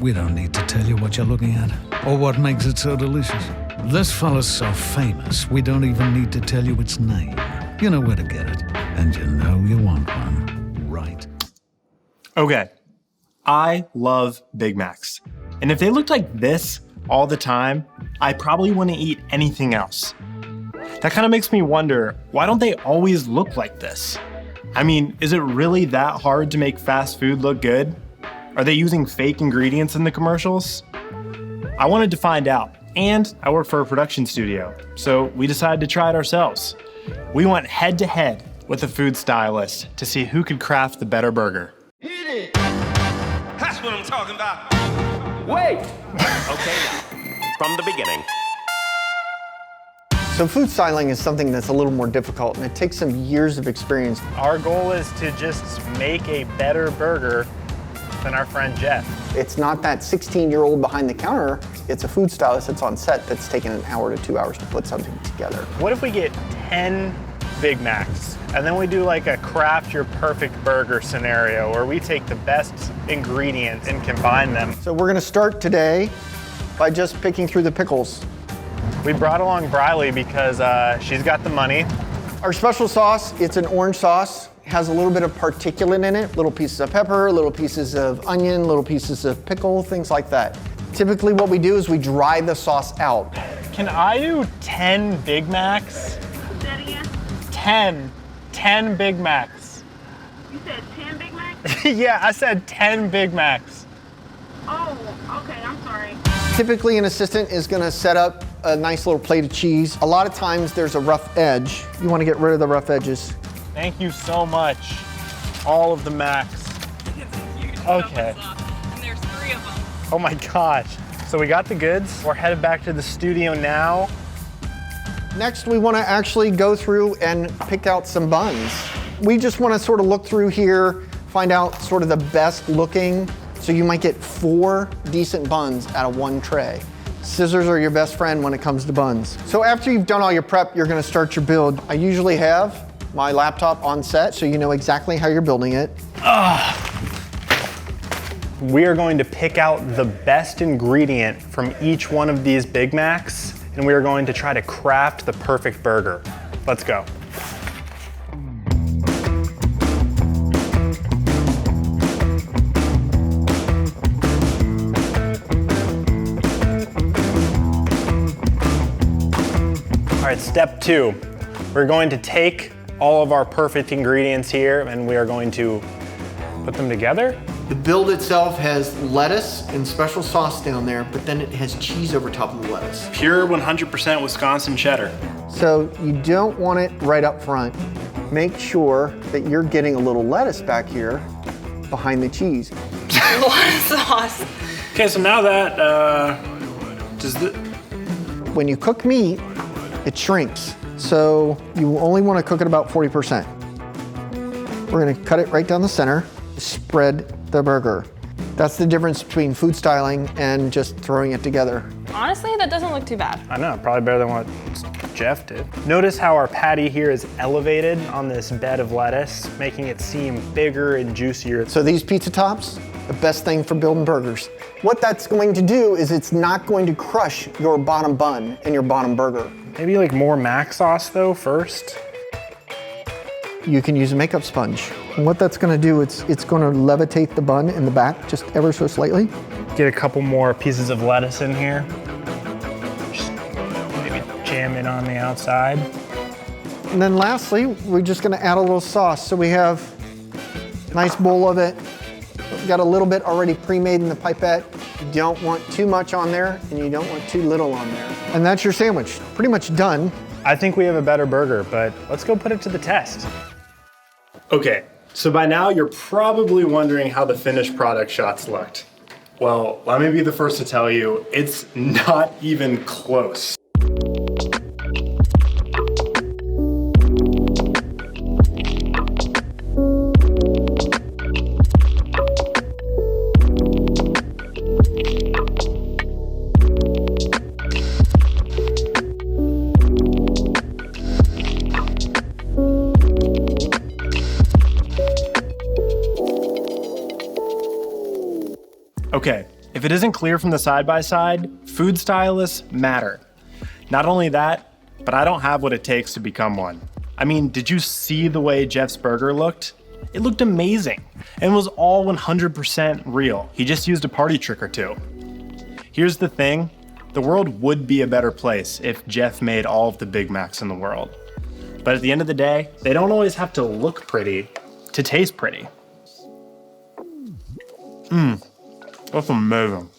We don't need to tell you what you're looking at or what makes it so delicious. This fella's so famous, we don't even need to tell you its name. You know where to get it, and you know you want one, right? Okay, I love Big Macs. And if they looked like this all the time, I probably wouldn't eat anything else. That kind of makes me wonder, why don't they always look like this? I mean, is it really that hard to make fast food look good? Are they using fake ingredients in the commercials? I wanted to find out, and I work for a production studio, so we decided to try it ourselves. We went head to head with a food stylist to see who could craft the better burger. Hit it! That's what I'm talking about. Wait! Okay, now, from the beginning. So food styling is something that's a little more difficult, and it takes some years of experience. Our goal is to just make a better burger than our friend Jeff. It's not that 16-year-old behind the counter. It's a food stylist that's on set that's taken an hour to 2 hours to put something together. What if we get 10 Big Macs, and then we do like a craft your perfect burger scenario where we take the best ingredients and combine them? So we're gonna start today by just picking through the pickles. We brought along Briley because she's got the money. Our special sauce, it's an orange sauce. Has a little bit of particulate in it, little pieces of pepper, little pieces of onion, little pieces of pickle, things like that. Typically what we do is we dry the sauce out. Can I do 10 Big Macs? Say that again? 10 Big Macs. You said 10 Big Macs? Yeah, I said 10 Big Macs. Oh, okay, I'm sorry. Typically an assistant is gonna set up a nice little plate of cheese. A lot of times there's a rough edge. You wanna get rid of the rough edges. Thank you so much. All of the Macs. Okay. And there's 3 of them. Oh my gosh. So we got the goods. We're headed back to the studio now. Next, we want to actually go through and pick out some buns. We just want to sort of look through here, find out sort of the best looking. So you might get 4 decent buns out of 1 tray. Scissors are your best friend when it comes to buns. So after you've done all your prep, you're going to start your build. I usually have my laptop on set, so you know exactly how you're building it. We are going to pick out the best ingredient from each one of these Big Macs, and we are going to try to craft the perfect burger. Let's go. All right, step 2. We're going to take all of our perfect ingredients here, and we are going to put them together. The build itself has lettuce and special sauce down there, but then it has cheese over top of the lettuce. Pure 100% Wisconsin cheddar. So you don't want it right up front. Make sure that you're getting a little lettuce back here behind the cheese. A lot of sauce. Okay, so now that, When you cook meat, it shrinks. So you only want to cook it about 40%. We're going to cut it right down the center, spread the burger. That's the difference between food styling and just throwing it together. Honestly, that doesn't look too bad. I know, probably better than what Jeff did. Notice how our patty here is elevated on this bed of lettuce, making it seem bigger and juicier. So these pizza tops, the best thing for building burgers. What that's going to do is it's not going to crush your bottom bun and your bottom burger. Maybe like more mac sauce though first. You can use a makeup sponge. And what that's gonna do, it's gonna levitate the bun in the back just ever so slightly. Get a couple more pieces of lettuce in here. Just maybe jam it on the outside. And then lastly, we're just gonna add a little sauce. So we have a nice bowl of it. We've got a little bit already pre-made in the pipette. You don't want too much on there and you don't want too little on there. And that's your sandwich, pretty much done. I think we have a better burger, but let's go put it to the test. Okay, so by now you're probably wondering how the finished product shots looked. Well, let me be the first to tell you, it's not even close. Okay, If it isn't clear from the side-by-side, food stylists matter. Not only that, but I don't have what it takes to become one. I mean, did you see the way Jeff's burger looked? It looked amazing and was all 100% real. He just used a party trick or two. Here's the thing, the world would be a better place if Jeff made all of the Big Macs in the world. But at the end of the day, they don't always have to look pretty to taste pretty. That's amazing.